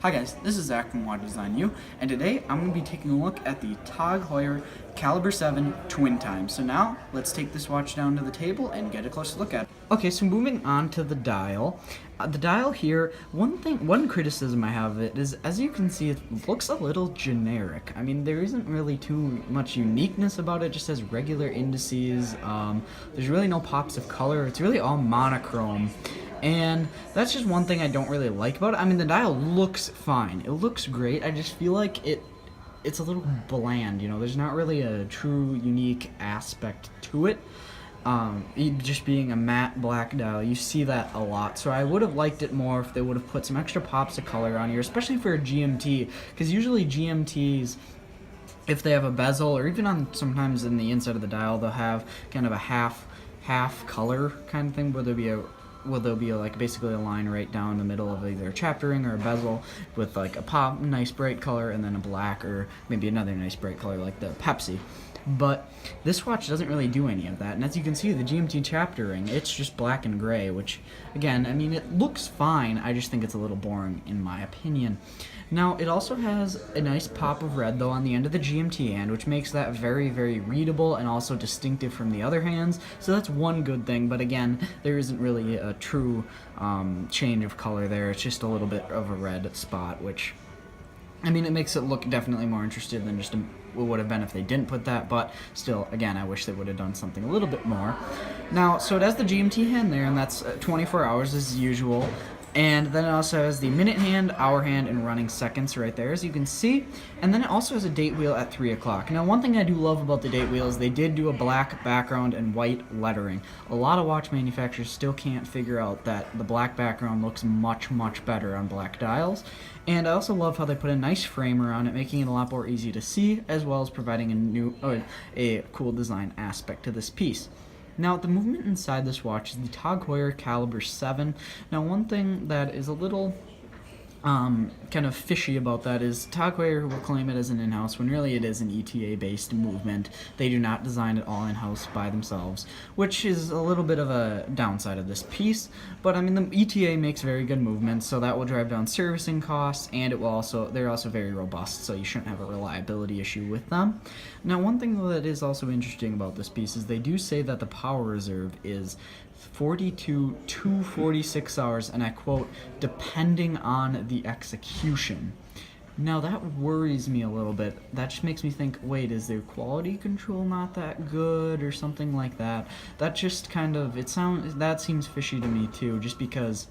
Hi guys, this is Zach from Water Design U, and today I'm going to be taking a look at the TOG Heuer Caliber 7 Twin Time. So now, let's take this watch down to the table and get a closer look at it. Okay, so moving on to the dial. The dial here, one criticism I have of it is, as you can see, it looks a little generic. I mean, there isn't really too much uniqueness about it, it just has regular indices. There's really no pops of color, it's really all monochrome. And that's just one thing I don't really like about it. I mean, the dial looks fine. It looks great. I just feel like it's a little bland, you know. There's not really a true unique aspect to it. Just being a matte black dial, you see that a lot. So I would have liked it more if they would have put some extra pops of color on here, especially for a GMT, because usually GMTs, if they have a bezel, or even on sometimes in the inside of the dial, they'll have kind of a half color kind of thing, where there'll be like basically a line right down the middle of either a chapter ring or a bezel with like a pop, nice bright color, and then a black or maybe another nice bright color like the Pepsi. But this watch doesn't really do any of that, and as you can see, the GMT chapter ring, it's just black and gray, which, again, I mean, it looks fine, I just think it's a little boring in my opinion. Now, it also has a nice pop of red, though, on the end of the GMT hand, which makes that very, very readable and also distinctive from the other hands, so that's one good thing, but again, there isn't really a true change of color there, it's just a little bit of a red spot, which, I mean, it makes it look definitely more interesting than just it would have been if they didn't put that, but still, again, I wish they would have done something a little bit more. Now, so it has the GMT hand there, and that's 24 hours as usual. And then it also has the minute hand, hour hand, and running seconds right there, as you can see. And then it also has a date wheel at 3 o'clock. Now, one thing I do love about the date wheel is they did do a black background and white lettering. A lot of watch manufacturers still can't figure out that the black background looks much, much better on black dials. And I also love how they put a nice framer on it, making it a lot more easy to see, as well as providing a cool design aspect to this piece. Now, the movement inside this watch is the TOG Heuer Caliber 7. Now, one thing that is a little kind of fishy about that is TOG Heuer will claim it as an in-house when really it is an ETA-based movement. They do not design it all in-house by themselves, which is a little bit of a downside of this piece. But I mean, the ETA makes very good movements, so that will drive down servicing costs, and they're also very robust, so you shouldn't have a reliability issue with them. Now, one thing that is also interesting about this piece is they do say that the power reserve is 42 to 46 hours, and I quote, depending on the execution. Now that worries me a little bit. That just makes me think, wait, is their quality control not that good or something like that? That just kind of, that seems fishy to me too, just because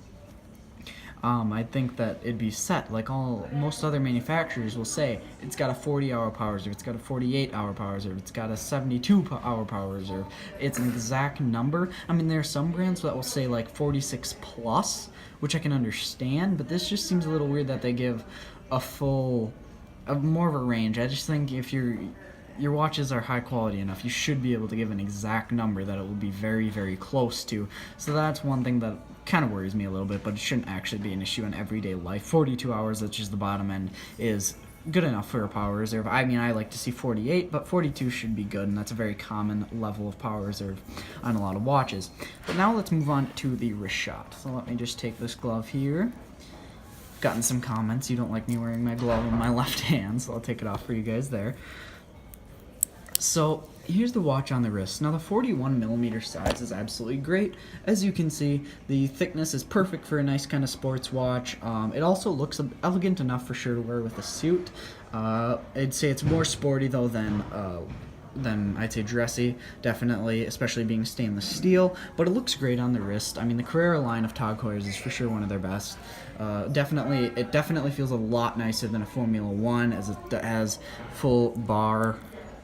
I think that it'd be set like most other manufacturers will say it's got a 40-hour power reserve, it's got a 48-hour power reserve, it's got a 72-hour power reserve. It's an exact number. I mean, there are some brands that will say like 46 plus, which I can understand, but this just seems a little weird that they give more of a range. I just think if your watches are high quality enough, you should be able to give an exact number that it will be very, very close to. So that's one thing that kind of worries me a little bit, but it shouldn't actually be an issue in everyday life. 42 hours, that's just the bottom end, is good enough for a power reserve. I mean, I like to see 48, but 42 should be good, and that's a very common level of power reserve on a lot of watches. But now let's move on to the wrist shot. So let me just take this glove here. Gotten some comments, you don't like me wearing my glove in my left hand, so I'll take it off for you guys there. So here's the watch on the wrist. Now the 41mm size is absolutely great. As you can see, the thickness is perfect for a nice kind of sports watch. It also looks elegant enough for sure to wear with a suit. I'd say it's more sporty though than I'd say dressy, definitely, especially being stainless steel, but it looks great on the wrist. I mean, the Carrera line of TOG Heuer's is for sure one of their best. It definitely feels a lot nicer than a Formula 1, as it has full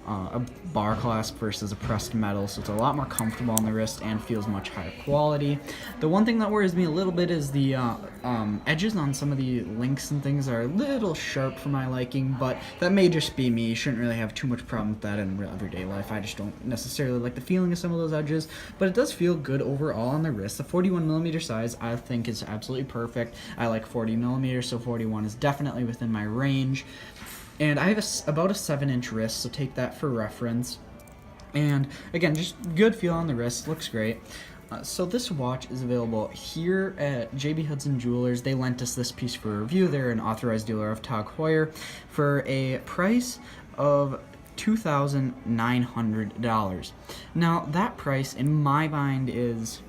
a bar clasp versus a pressed metal, so it's a lot more comfortable on the wrist and feels much higher quality. The one thing that worries me a little bit is the edges on some of the links and things are a little sharp for my liking, but that may just be me. You shouldn't really have too much problem with that in real everyday life. I just don't necessarily like the feeling of some of those edges, but it does feel good overall on the wrist. The 41mm size I think is absolutely perfect. I like 40mm, so 41 is definitely within my range. And I have about a 7-inch wrist, so take that for reference. And again, just good feel on the wrist, looks great. So this watch is available here at JB Hudson Jewelers. They lent us this piece for review. They're an authorized dealer of Tag Heuer for a price of $2,900. Now that price in my mind it's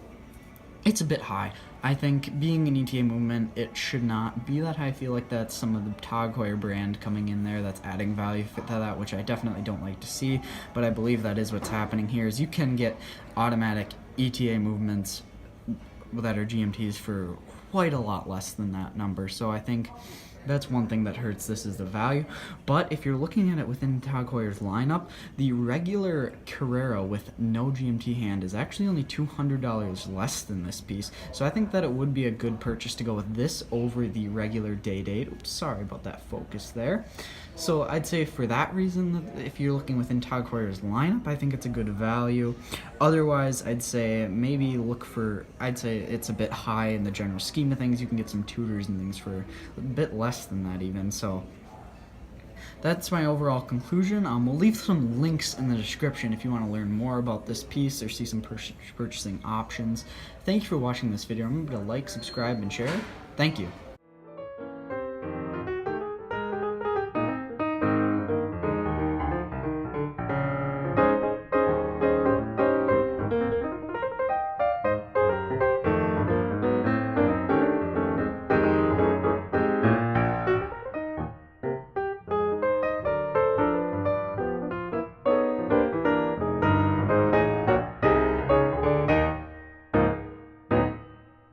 a bit high. I think being an ETA movement, it should not be that high. I feel like that's some of the Tag Heuer brand coming in there that's adding value to that, which I definitely don't like to see, but I believe that is what's happening here, is you can get automatic ETA movements that are GMTs for quite a lot less than that number, so I think that's one thing that hurts this is the value. But if you're looking at it within Tag Heuer's lineup, the regular Carrera with no GMT hand is actually only $200 less than this piece. So I think that it would be a good purchase to go with this over the regular day date. Oops, sorry about that focus there. So I'd say for that reason, if you're looking within Tag Heuer's lineup, I think it's a good value. Otherwise, I'd say maybe I'd say it's a bit high in the general scheme of things. You can get some Tudors and things for a bit less than that even, so that's my overall conclusion. We'll leave some links in the description if you want to learn more about this piece or see some purchasing options. Thank you for watching this video. Remember to like, subscribe, and share. Thank you.